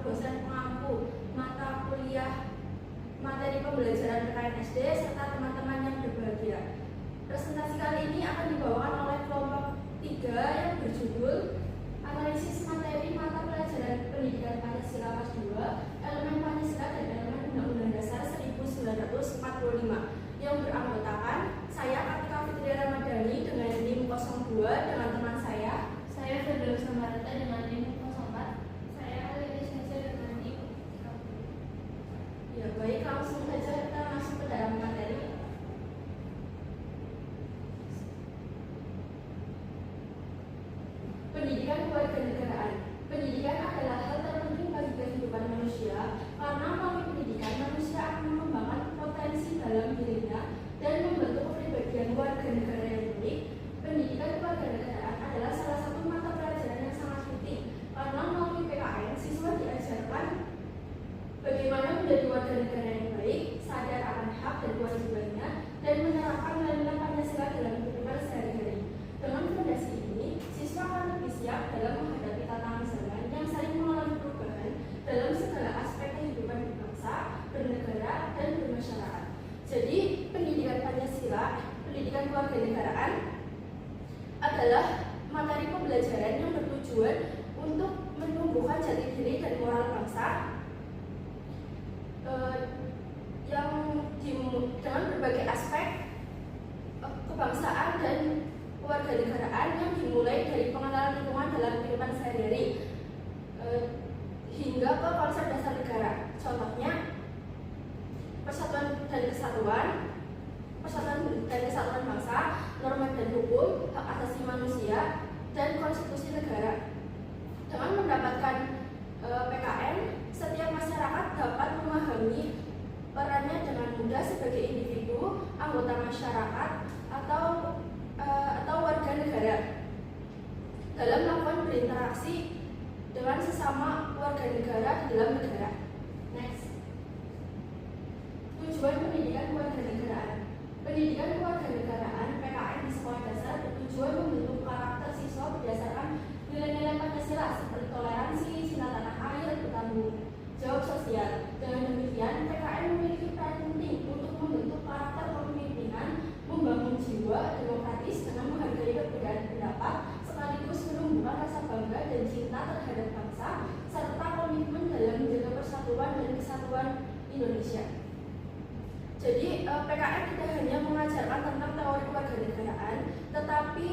dosen pengampu mata kuliah materi pembelajaran PKN SD, serta teman-teman yang berbahagia. Presentasi kali ini akan dibawakan oleh kelompok 3 yang berjudul Analisis Materi Mata Pelajaran Pendidikan Pancasila Kelas 2, Elemen Pancasila dan Elemen Undang-Undang Dasar 1945, yang beranggotakan saya Kartika Fitri Ramadhani dengan NIM 02, dengan teman saya Firdaus Samarata dengan NIM 04. Saya Lilis Nisa dengan NIM 30. Ya baik, langsung saja kita masuk ke dalam materi. Pendidikan kewarganegaraan. Pendidikan adalah hal terpenting bagi kehidupan manusia, karena melalui pendidikan manusia akan mengembangkan potensi dalam dirinya dan membentuk kepribadian warga negara yang baik. Pendidikan kewarganegaraan adalah salah satu mata pelajaran yang sangat penting, karena melalui PKN siswa diajarkan bagaimana menjadi warga negara yang baik, sadar akan hak dan kewajibannya, dan menerapkan nilai-nilai Pancasila dalam kehidupan sehari-hari. Dengan fondasi ini, siswa akan lebih siap dalam menghadapi tantangan zaman yang saling mengalami perubahan dalam segala aspek kehidupan berbangsa, bernegara, dan bermasyarakat. Jadi, pendidikan Pancasila, pendidikan kewarganegaraan adalah materi pembelajaran yang bertujuan untuk menumbuhkan jati diri dan moral bangsa dengan berbagai aspek kebangsaan dan kewarganegaraan yang dimulai dari pengenalan lingkungan dalam kehidupan sehari-hari hingga ke konsep dasar negara. Contohnya persatuan dan kesatuan bangsa, norma dan hukum, hak asasi manusia, dan konstitusi negara. Dengan mendapatkan PKN, setiap masyarakat dapat memahami perannya dengan mudah sebagai individu, anggota masyarakat, atau warga negara dalam melakukan berinteraksi dengan sesama warga negara di dalam negara. Next. Tujuan pendidikan kewarganegaraan. Pendidikan kewarganegaraan PKN di sekolah dasar bertujuan membentuk karakter siswa berdasarkan nilai-nilai Pancasila seperti toleransi, cinta tanah air, bertanggung jawab sosial. Dengan demikian, PKN memiliki peran penting untuk membentuk karakter kepemimpinan, membangun jiwa demokratis dengan menghargai perbedaan pendapat, sekaligus menumbuhkan rasa bangga dan cinta terhadap bangsa, serta komitmen dalam menjaga persatuan dan kesatuan Indonesia. Jadi, PKN tidak hanya mengajarkan tentang teori kewarganegaraan, tetapi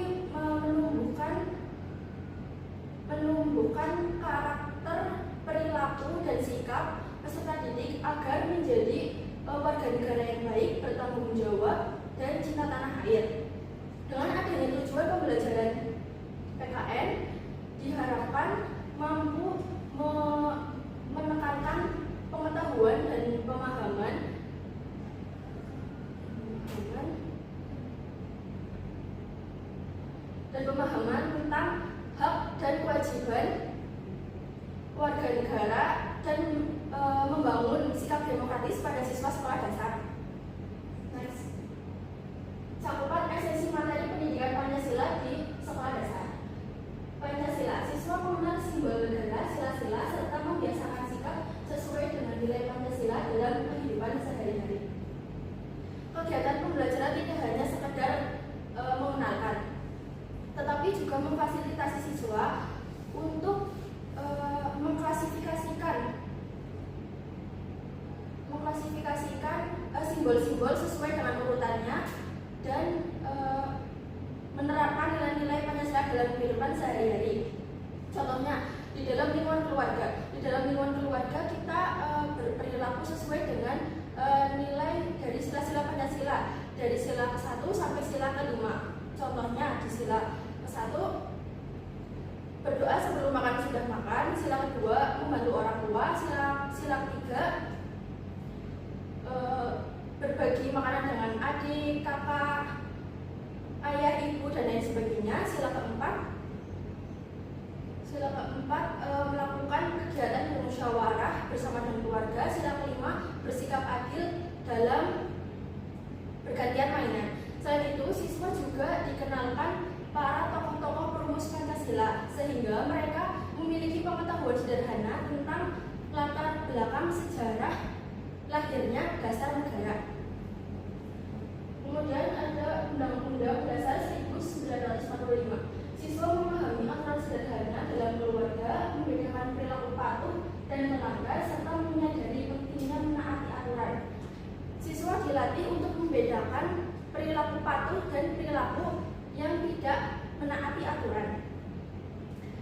menumbuhkan karakter, perilaku, dan sikap peserta didik agar menjadi warga negara yang baik, bertanggung jawab, dan cinta tanah air. Dengan adanya tujuan pembelajaran PKN, diharapkan mampu menekankan pengetahuan dan pemahaman tentang hak dan kewajiban warga negara dan membangun sikap demokratis pada siswa sekolah dasar. Next. Cakupan esensi materi pendidikan Pancasila di sekolah dasar. Pancasila, siswa mengenal simbol negara, sila-sila, serta membiasakan sikap sesuai dengan nilai Pancasila dalam kehidupan sehari-hari. Kegiatan pembelajaran tidak hanya sekedar mengenalkan, tetapi juga memfasilitasi siswa untuk mengklasifikasikan simbol-simbol sesuai dengan urutannya dan menerapkan nilai-nilai Pancasila dalam kehidupan sehari-hari. Contohnya, di dalam lingkungan keluarga. Di dalam lingkungan keluarga kita berperilaku sesuai dengan nilai dari sila-sila Pancasila, dari sila ke-1 sampai sila ke-5. Contohnya di sila ke-1, berdoa sebelum makan sudah makan. Sila kedua, membantu orang tua. Sila ketiga, berbagi makanan dengan adik, kakak, ayah, ibu, dan lain sebagainya. Sila keempat, melakukan kegiatan bermusyawarah bersama dengan keluarga. Sila kelima, bersikap adil dalam bergantian mainan. Selain itu, siswa juga dikenalkan para tokoh-tokoh perumus Pancasila, sehingga mereka memiliki pengetahuan sederhana tentang latar belakang sejarah lahirnya dasar negara. Kemudian ada Undang-Undang Dasar 1945. Siswa memahami aturan sederhana dalam keluarga, membedakan perilaku patuh dan melanggar, serta menyadari pentingnya menaati aturan. Siswa dilatih untuk membedakan perilaku patuh dan perilaku yang tidak menaati aturan,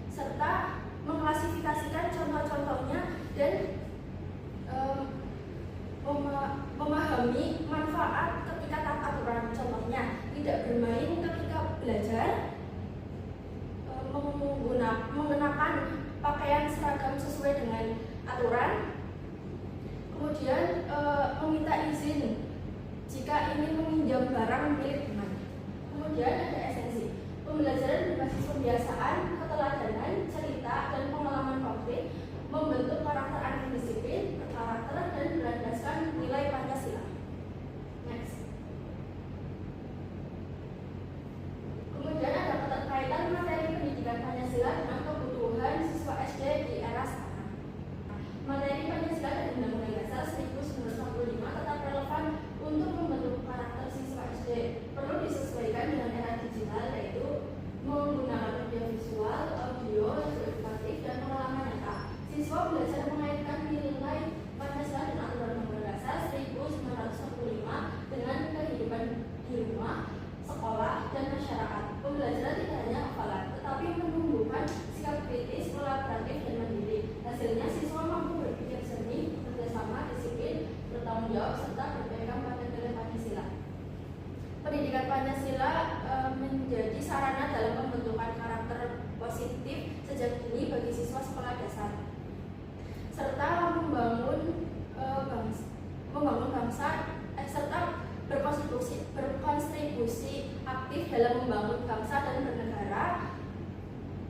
serta mengklasifikasikan contoh-contohnya dan memahami manfaat ketika taat aturan. Contohnya, tidak bermain ketika belajar, mengenakan pakaian seragam sesuai dengan aturan, kemudian meminta izin jika ingin meminjam barang milik teman. Kemudian ada esensi pembelajaran berbasis kebiasaan, keteladanan, cerita, dan pengalaman konkret, membentuk karakter anak disiplin, berkarakter, dan berlandaskan nilai Pancasila. Next. Kemudian ada keterkaitan materi pendidikan Pancasila dengan kebutuhan siswa SD di era sekarang. Materi Pancasila dan Undang-Undang Dasar 1945 tetap relevan untuk membentuk karakter siswa SD. Perlu disesuaikan dengan era digital, yaitu menggunakan media visual, audio, edukatif, dan pengalaman nyata. Siswa belajar mengaitkan nilai Pancasila dan aturan Undang-Undang Dasar 1945 dengan kehidupan di rumah, sekolah, dan masyarakat. Pembelajaran tidak hanya hafalan, tetapi menumbuhkan sikap kritis, kolaboratif, dan mandiri. Hasilnya, siswa mampu berpikir jernih, kerjasama, disiplin, bertanggung jawab, serta berpegang pada nilai Pancasila. Pendidikan Pancasila menjadi sarana dalam pembentukan karakter positif sejak dini bagi siswa sekolah dasar, serta membangun bangsa, serta berkontribusi aktif dalam membangun bangsa dan bernegara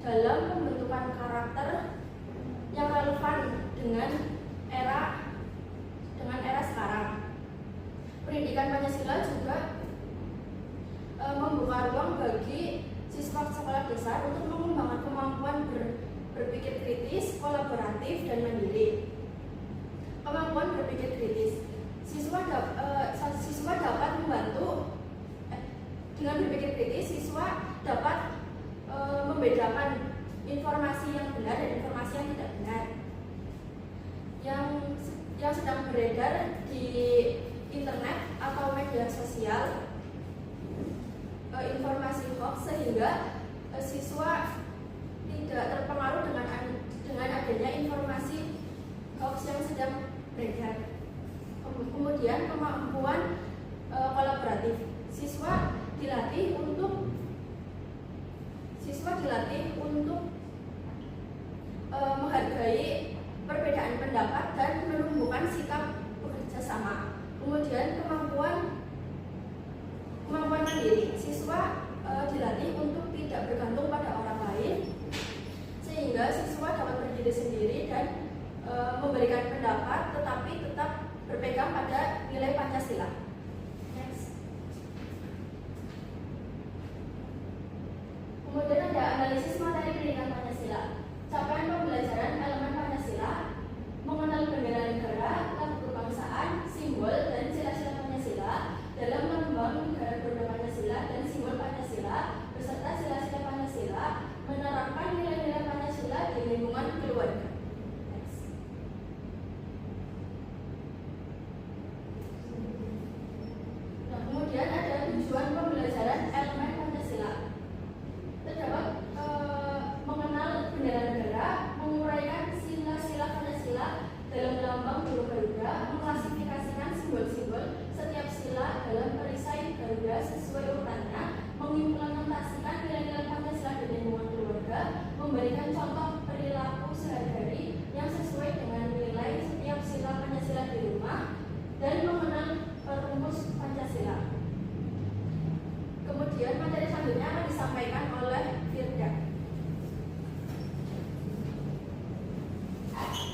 dalam pembentukan karakter yang relevan dengan era sekarang. Pendidikan Pancasila juga membuka ruang bagi siswa sekolah dasar untuk mengembangkan kemampuan berpikir kritis, kolaboratif, dan mandiri. Kemampuan berpikir kritis, siswa dapat membantu dengan berpikir kritis. Siswa dapat membedakan informasi yang benar dan informasi yang tidak benar yang sedang beredar di internet atau media sosial, informasi hoax, sehingga siswa tidak terpengaruh dengan adanya informasi hoax yang sedang beredar. Kemudian kemampuan kolaboratif, siswa dilatih untuk menghargai perbedaan pendapat dan menumbuhkan sikap bekerja sama. Kemudian kemampuan mandiri, siswa dilatih untuk tidak bergantung pada orang lain, sehingga siswa dapat berdiri sendiri dan memberikan pendapat, tetapi tetap berpegang pada nilai Pancasila. Next. Kemudian ada analisis materi pendidikan Pancasila. Capaian pembelajaran elemen Pancasila, mengenal bendera negara, lagu kebangsaan, simbol, dan sila-sila Pancasila dalam mengembang negara bernama Pancasila dan simbol Pancasila beserta sila-sila Pancasila, menerapkan nilai-nilai Pancasila di lingkungan keluarga. Nah, kemudian ada tujuan pembelajaran elemen Pancasila. Terdapat mengenal bendera negara, menguraikan sila-sila Pancasila dalam lambang burung Garuda, mengklasifikasikan simbol-simbol setiap sila dalam perisai Garuda sesuai urutannya, mengimplementasikan nilai-nilai Pancasila di lingkungan keluarga, memberikan contoh perilaku sehari-hari yang sesuai dengan nilai setiap sila Pancasila di rumah, dan mengenal rumus Pancasila. Kemudian materi selanjutnya akan disampaikan oleh Firda.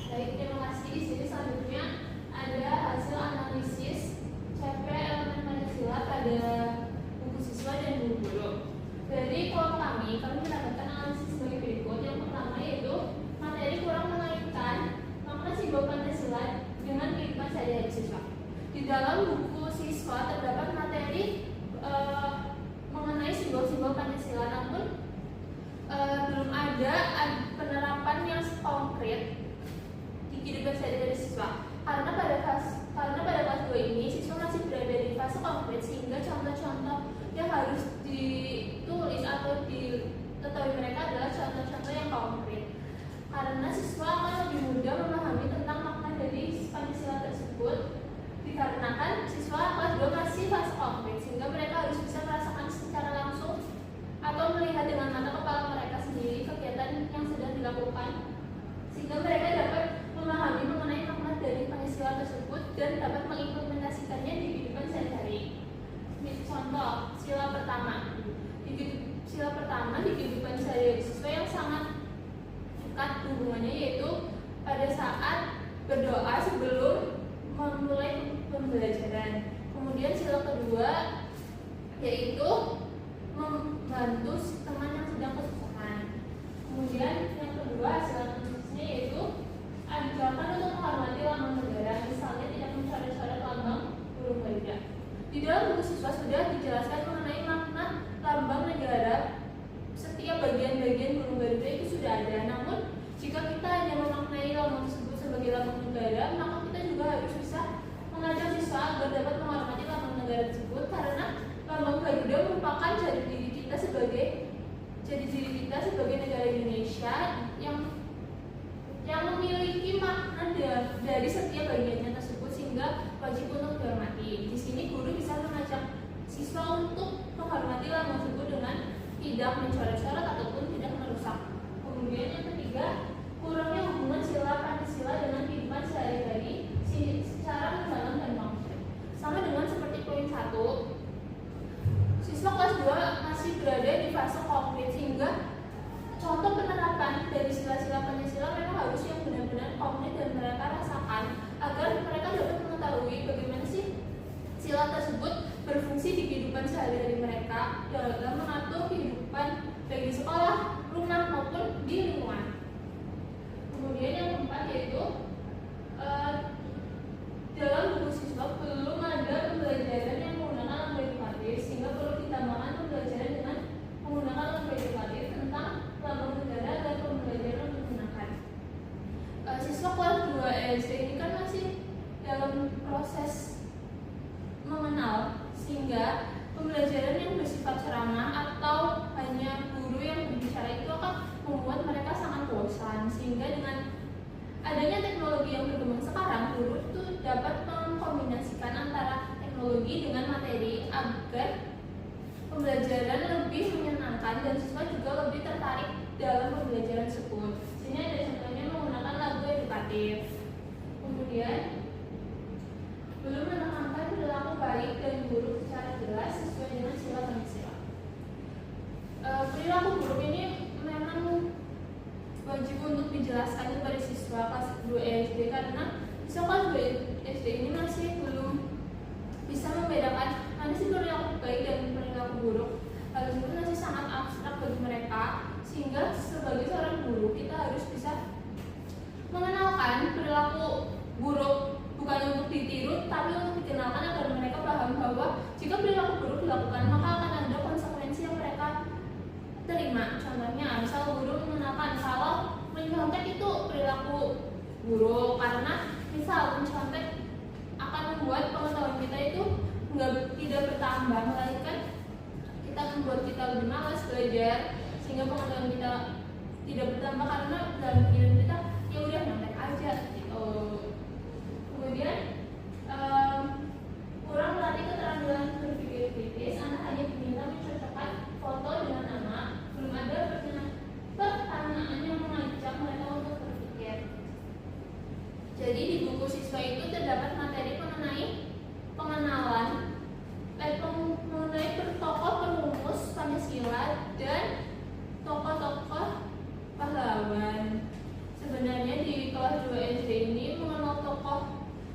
Baik, terima kasih. Di sini selanjutnya ada hasil analisis CP elemen Pancasila pada buku siswa dan guru. Dari kelompok kami mendapatkan analisis sebagai berikut. Yang pertama yaitu materi kurang mengaitkan makna simbol dalam buku siswa terdapat materi mengenai simbol-simbol Pancasila, namun belum ada penerapan yang konkret di kehidupan sehari-hari siswa. Karena pada kelas 2 ini siswa masih berada di fase konkret, sehingga contoh-contoh yang harus ditulis atau diketahui mereka adalah contoh-contoh yang konkret. Karena siswa akan lebih mudah memahami tentang makna dari Pancasila tersebut, dikarenakan siswa kelas 2 masih fase konkret, sehingga mereka harus bisa merasakan secara langsung atau melihat dengan mata kepala mereka sendiri kegiatan yang sedang dilakukan, sehingga mereka dapat memahami mengenai makna dari Pancasila tersebut dan dapat mengimplementasikannya di kehidupan sehari-hari. Contoh, sila pertama di kehidupan sehari-hari siswa yang sangat dekat hubungannya, yaitu pada saat berdoa sebelum memulai pembelajaran. Kemudian sila kedua yaitu membantu teman yang sedang kesusahan. Kemudian yang kedua, sila selanjutnya yaitu anjurkan untuk menghormati lambang negara, misalnya tidak mencoret-coret lambang burung garuda. Di dalam buku siswa sudah dijelaskan mengenai makna lambang negara. Setiap bagian-bagian burung garuda itu sudah ada. Namun jika kita hanya memaknai lambang tersebut sebagai lambang negara, maka kita juga harus bisa mengajak siswa agar dapat menghormati lambang negara tersebut, karena lambang Garuda merupakan jati diri kita sebagai negara Indonesia yang memiliki makna dari setiap bagiannya tersebut, sehingga wajib untuk dihormati. Di sini guru bisa mengajak siswa untuk menghormati lambang tersebut dengan tidak mencoret-coret ataupun tidak merusak. Kemudian yang ketiga, kurangnya hubungan sila Pancasila dengan kehidupan sehari-hari secara mendalam dan konkret. Sama dengan seperti poin 1, siswa kelas 2 masih berada di fase konkret, sehingga contoh penerapan dari sila-sila Pancasila memang harus yang benar-benar konkret dan mereka rasakan, agar mereka dapat mengetahui bagaimana sih sila tersebut berfungsi di kehidupan sehari-hari mereka dalam mengatur kehidupan baik di sekolah, rumah maupun di lingkungan. Kemudian yang keempat yaitu dalam buku siswa belum ada pembelajaran yang menggunakan lambang edukatif, sehingga perlu ditambahkan pembelajaran dengan menggunakan lambang edukatif tentang lambang negara dan pembelajaran menggunakan. Siswa kelas 2 SD ini kan masih dalam proses mengenal, sehingga pembelajaran yang bersifat ceramah atau hanya guru yang berbicara itu akan membuat mereka sangat bosan, sehingga dengan adanya teknologi yang berkembang sekarang, guru itu dapat mengkombinasikan antara teknologi dengan materi agar pembelajaran lebih menyenangkan dan siswa juga lebih tertarik dalam pembelajaran tersebut. Sini ada contohnya menggunakan lagu edukatif. Kemudian belum menekankan perilaku baik dan buruk secara jelas sesuai dengan sila Pancasila. Perilaku buruk ini memang wajib untuk dijelaskan kepada siswa kelas 2 SD, karena siswa kelas 2 SD ini masih belum bisa membedakan mana sih perilaku baik dan perilaku buruk. Hal tersebut masih sangat abstrak bagi mereka, sehingga sebagai seorang guru kita harus bisa mengenalkan perilaku buruk bukan untuk ditiru, tapi untuk dikenalkan agar mereka paham bahwa jika perilaku buruk dilakukan maka akan ada konsekuensi yang mereka terima. Contohnya, misal guru mengenalkan kalau mencontek itu perilaku buruk, karena misal mencontek akan membuat pengetahuan kita itu tidak bertambah, melainkan kita membuat kita lebih malas belajar, sehingga pengetahuan kita tidak bertambah karena dalam pikiran kita ya udah nyontek aja gitu. Kemudian kurang melatih keterampilan berpikir kritis, anak hanya diminta mencocokkan foto dengan nama, belum ada pertanyaan yang mengajak mereka untuk berpikir. Jadi di buku siswa itu terdapat materi mengenai pengenalan mengenai tokoh perumus Pancasila dan tokoh-tokoh pahlawan. Sebenarnya di kelas 2 SD ini mengenal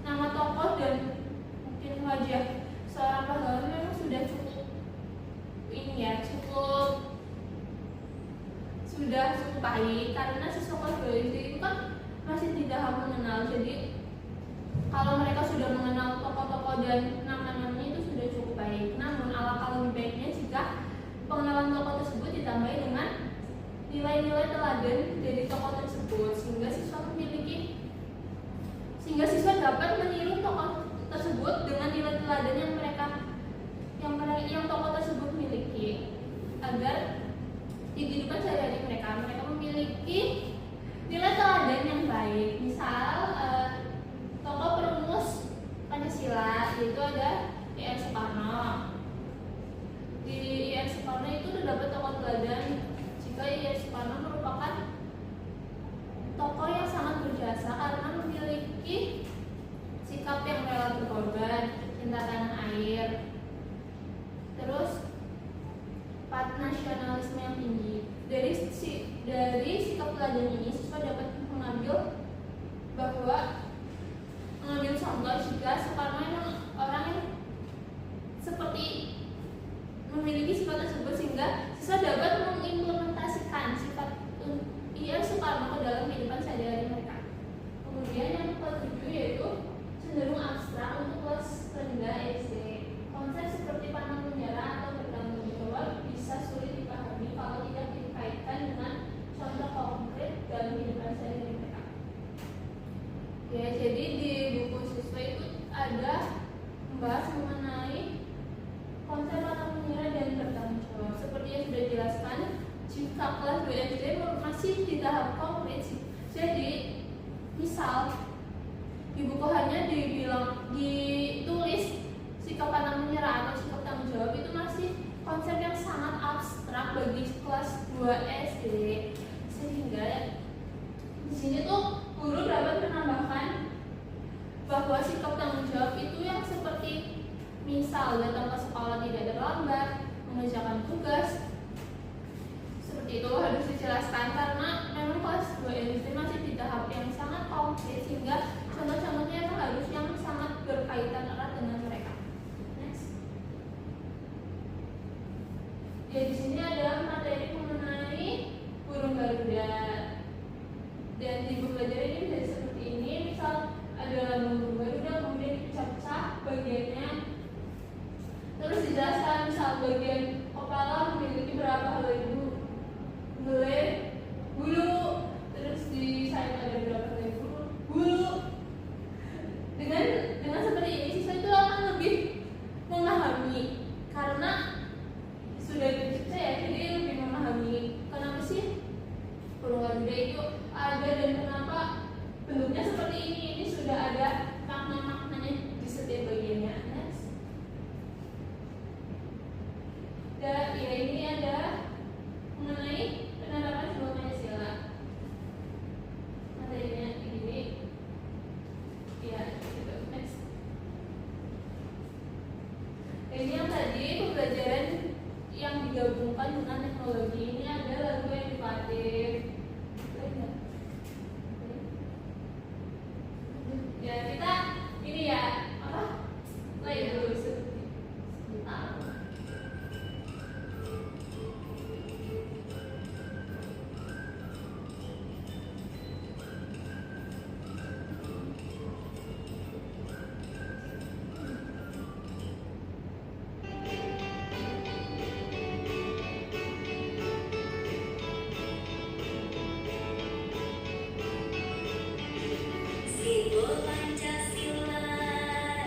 nama tokoh dan mungkin wajah seorang pahlawan memang sudah cukup pahit, karena siswa kelas 2 SD itu kan masih tidak mengenal. Jadi kalau mereka sudah mengenal tokoh-tokoh dan nama-namanya itu sudah cukup baik. Namun alangkah lebih baiknya jika pengenalan tokoh tersebut ditambahi dengan nilai-nilai teladan dari tokoh tersebut sehingga siswa dapat meniru tokoh tersebut dengan nilai teladan yang tokoh tersebut miliki, agar di kehidupan sehari-hari mereka memiliki nilai teladan yang baik. Misal tokoh perumus Pancasila yaitu ada I.R. Soekarno. Di I.R. Soekarno itu terdapat tokoh teladan jika I.R. Soekarno merupakan tokoh yang sangat berjasa karena memiliki sikap yang rela berkorban, cinta tanah air, terus nasionalisme yang tinggi. Dari sikap teladan ini siswa dapat mengambil contoh jika Soekarno memang orang yang seperti memiliki sifat tersebut, sehingga siswa dapat mengimplementasikan sifat I.R. Soekarno ke dalam kehidupan sehari-hari mereka. Kemudian yang ketujuh yaitu cenderung abstrak untuk kelas rendah SD. Konsep seperti pantang menyerah atau bertanggung jawab bisa sulit dipahami kalau tidak dikaitkan dengan contoh konkret dalam kehidupan sehari-hari mereka. Ya, jadi di buku siswa itu ada membahas mengenai konsep pantang menyerah dan bertanggung jawab. Seperti yang sudah dijelaskan, jika kelas 2 SD masih di tahap konkret, jadi misal di buku hanya ditulis sikap pantang menyerah atau sikap tanggung jawab, itu masih konsep yang sangat abstrak bagi kelas 2 SD, sehingga di sini tuh guru dapat menambahkan bahwa sikap tanggung jawab itu yang seperti misal datang ke sekolah tidak terlambat, mengerjakan tugas. Seperti itu harus dijelaskan karena memang kelas 2 SD masih di tahap yang sangat konkret, sehingga contoh-contohnya memang harus yang sangat berkaitan erat dengan mereka. Next. Ya, di sini ada materi mengenai burung Garuda. Dan di buku pelajaran ini bisa seperti ini, misal ada lambang burung Garuda, kemudian dipecah-pecah bagiannya, terus dijelaskan misal bagian kepala memiliki berapa helai bulu, terus di sayap ada berapa helai bulu. Dengan seperti ini siswa itu akan lebih memahami karena sudah dipecah ya, jadi lebih memahami kenapa sih burung Garuda itu ada dan kenapa bentuknya seperti ini. Ini sudah ada makna-maknanya di setiap bagiannya. Next. Dan ya, ini ada mengenai penerapan simbol Pancasila. Materinya ini. Ya, gitu. Next. Ini yang tadi pembelajaran yang digabungkan dengan teknologi. Ini ada lagu edukatif. Ya, kita ini ya play dulu sebentar. Simbol Pancasila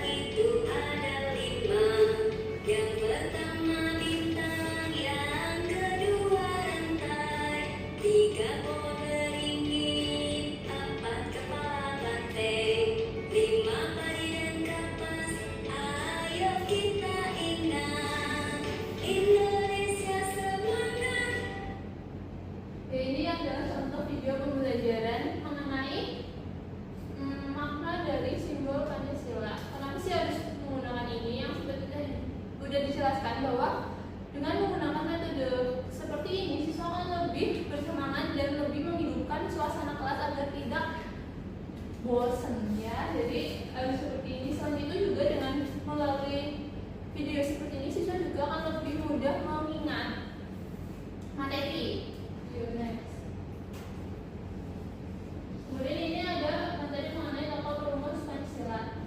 itu ada 5. Yang pertama bintang, yang kedua rantai, 3 pohon beringin, 4 kepala banteng, 5 padi dan kapas. Ayo kita ingat, Indonesia semangat. Ini adalah contoh video pembelajaran mengenai makna dari simbol Pancasila. Kenapa sih harus menggunakan ini? Yang sudah dijelaskan bahwa dengan menggunakan metode seperti ini, siswa akan lebih bersemangat dan lebih menghidupkan suasana kelas agar tidak bosan ya. Jadi harus seperti ini. Selain itu juga dengan melalui video seperti ini, siswa juga akan lebih mudah mengingat materi. Next. Kemudian ini ada materi mengenai tokoh perumus Pancasila.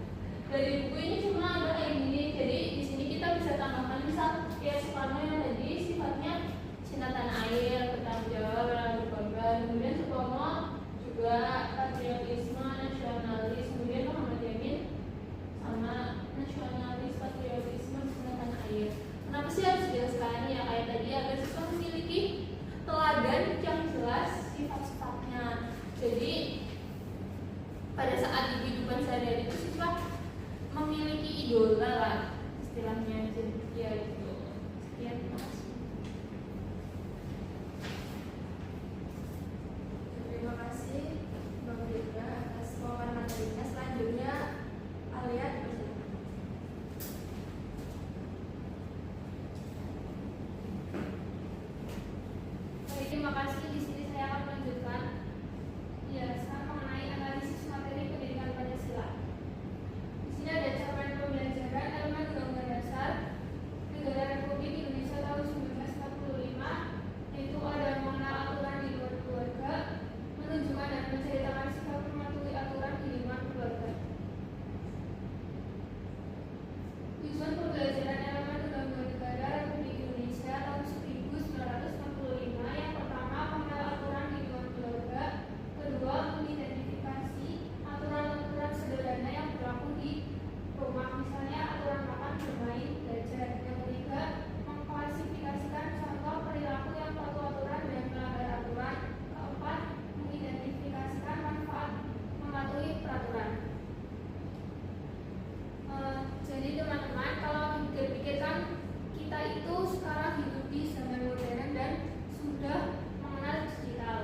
pada saat di kehidupan sehari-hari itu siswa memiliki idola lah istilahnya, jadi ya itu. Sekian, terima kasih. Terima kasih Bang Rika atas pemaparan materinya. Selanjutnya Alia dipersilakan. Baik, terima kasih. Di sini saya akan melanjutkan penjelasan mengenai analisis materi pendidikan Pancasila. Di sini ada capaian pembelajaran elemen Undang-Undang Dasar Negara Republik Indonesia tahun 1945, yaitu ada mengenal aturan di luar keluarga, menunjukkan dan menceritakan sikap mematuhi aturan di lingkungan keluarga. Tujuan pembelajaran elemen Undang-Undang Negara Republik Indonesia tahun 1945, yang pertama mengenal aturan di lingkungan keluarga, kedua mengidentifikasi aturan-aturan sederhana yang berlaku di rumah, misalnya aturan makan, bermain, belajar. Yang ketiga, mengklasifikasikan contoh perilaku yang patuh aturan dan melanggar aturan. Keempat, mengidentifikasikan manfaat mematuhi peraturan. Jadi teman-teman, kalau dipikir-pikirkan, kita itu sekarang hidup di zaman modern dan sudah mengenal digital.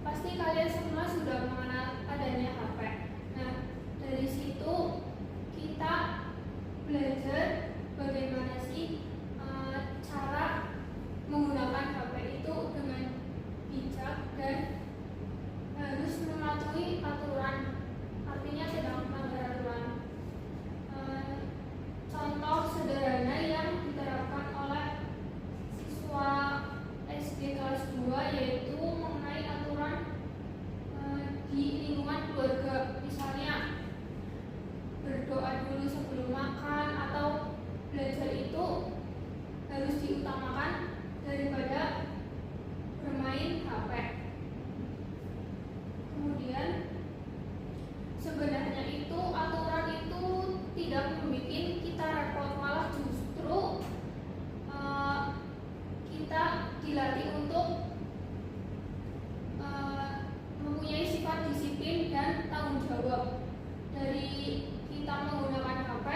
Pasti kalian semua sudah mengenal adanya HP. Nah, dari situ kita belajar bagaimana sih cara menggunakan HP itu dengan bijak dan harus mematuhi aturan. Artinya tidak melanggar aturan. Contoh sederhana yang diterapkan oleh siswa SD kelas 2 yaitu mengenai aturan di lingkungan keluarga, misalnya berdoa dulu sebelum makan atau belajar itu harus diutamakan daripada bermain HP. Kemudian sebenarnya itu aturan itu tidak membuat kita repot, malah justru kita dilatih untuk mempunyai sifat disiplin dan tanggung jawab. Dari kita menggunakan HP,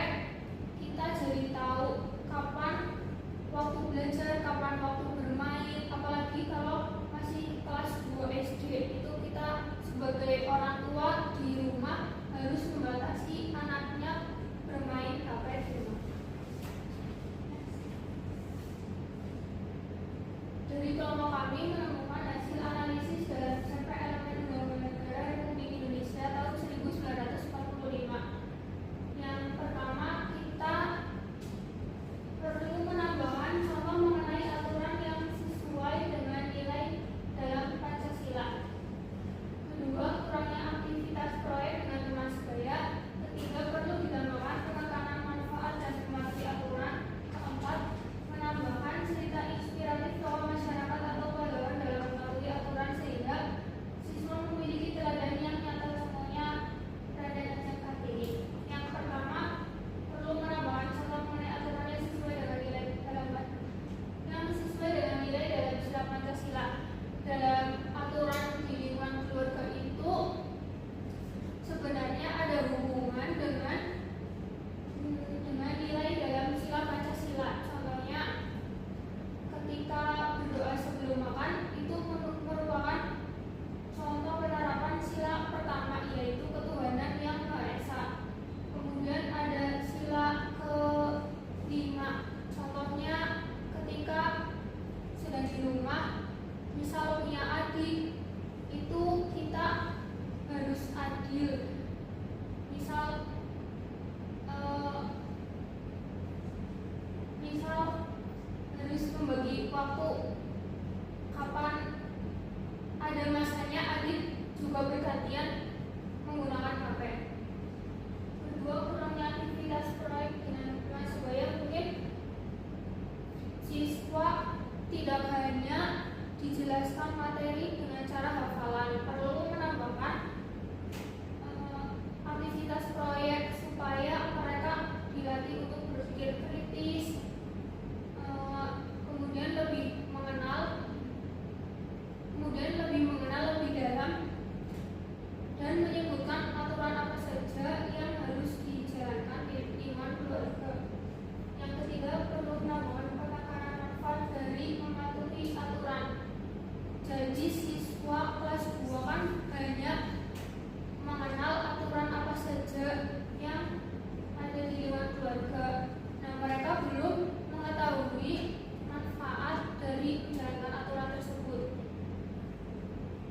kita jadi tahu kapan waktu belajar, kapan waktu bermain. Apalagi kalau masih kelas 2 SD, itu kita sebagai orang tua di rumah harus membatasi anaknya bermain HP di rumah. Dari kelompok kami menemukan hasil analisis dalam sampel elemen Undang-Undang Negara Republik Indonesia tahun 1945. Yang pertama, kita perlu menambahkan contoh mengenai aturan yang sesuai dengan nilai dalam Pancasila. Kedua, kurangnya aktivitas proyek dengan teman sebaya. Ketiga, perlu ditambahkan penekanan manfaat dan mematuhi aturan. Keempat, menambahkan cerita inspiratif tokoh masyarakat atau pahlawan dalam mematuhi aturan sehingga siswa memiliki teladan yang nyata. Semuanya berada dalam kartini. Yang pertama, perlu menambahkan contoh mengenai aturan yang sesuai dengan nilai dalam sila Pancasila. Dalam aturan di lingkungan keluarga itu sebenarnya ada hubungan dengan nilai dalam sila Pancasila. Contohnya, ketika berdoa sebelum makan itu merupakan contoh penerapan sila pertama, yaitu ketuhanan yang Maha Esa. Kemudian ada sila ke-5. Contohnya, ketika sedang di rumah, misal punya adik, itu kita harus adil. Misal harus membagi waktu, kapan ada masanya adik juga bergantian menggunakan HP. Kedua, kurangnya aktivitas proyek dengan teman sebaya. Mungkin siswa tidak hanya dijelaskan materi dengan cara hafalan, perlu menambahkan aktivitas proyek supaya mereka dilatih untuk berpikir kritis, kemudian lebih mengenal lebih dalam dan menyebutkan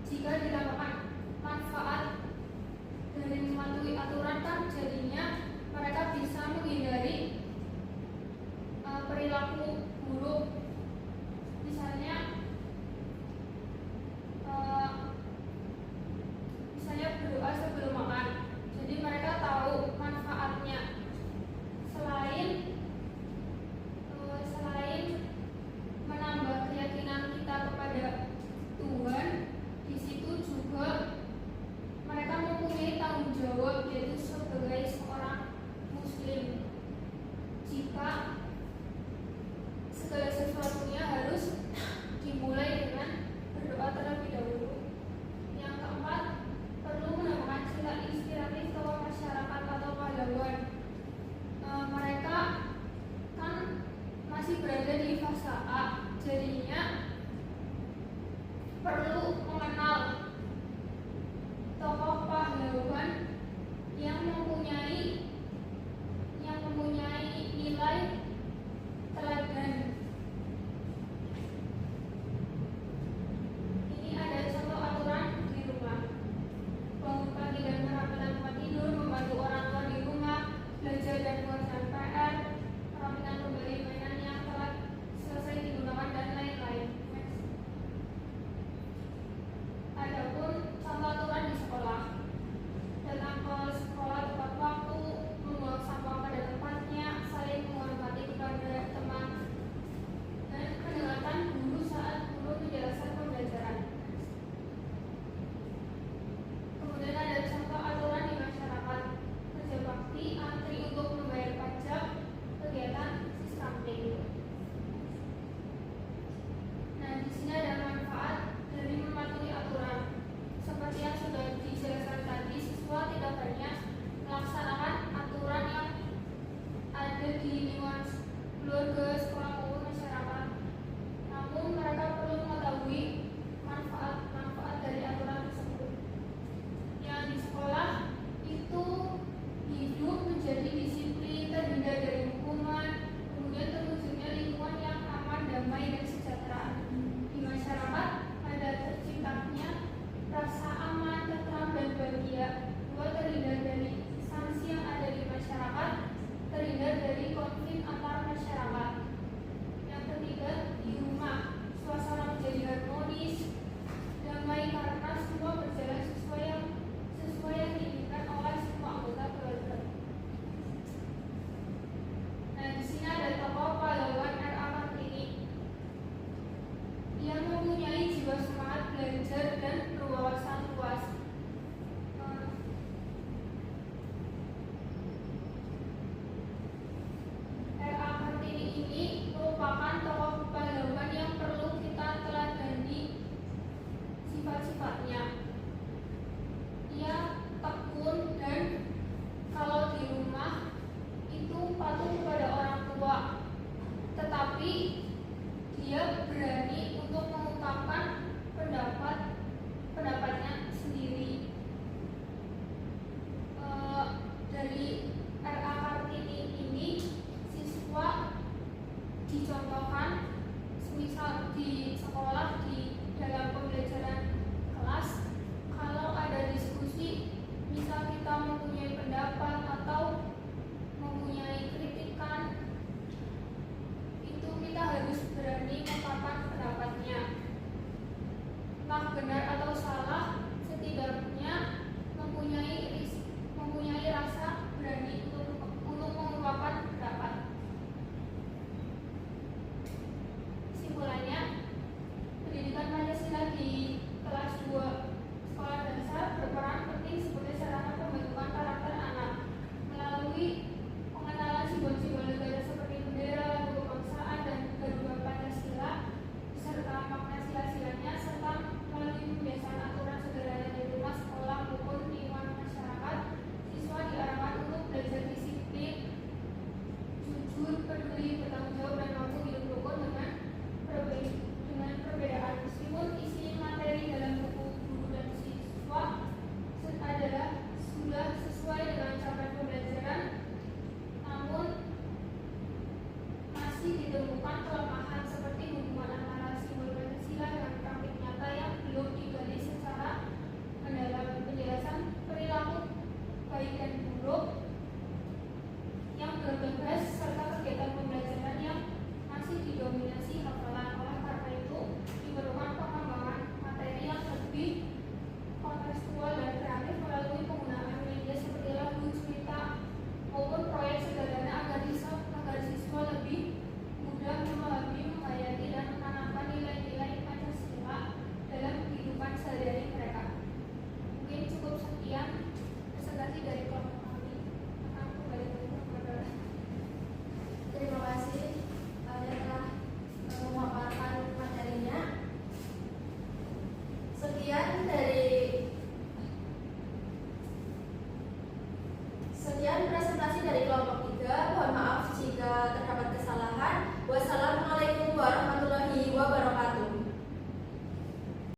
jika dirasakan manfaat dari mematuhi aturan kan jadinya mereka bisa menghindari perilaku buruk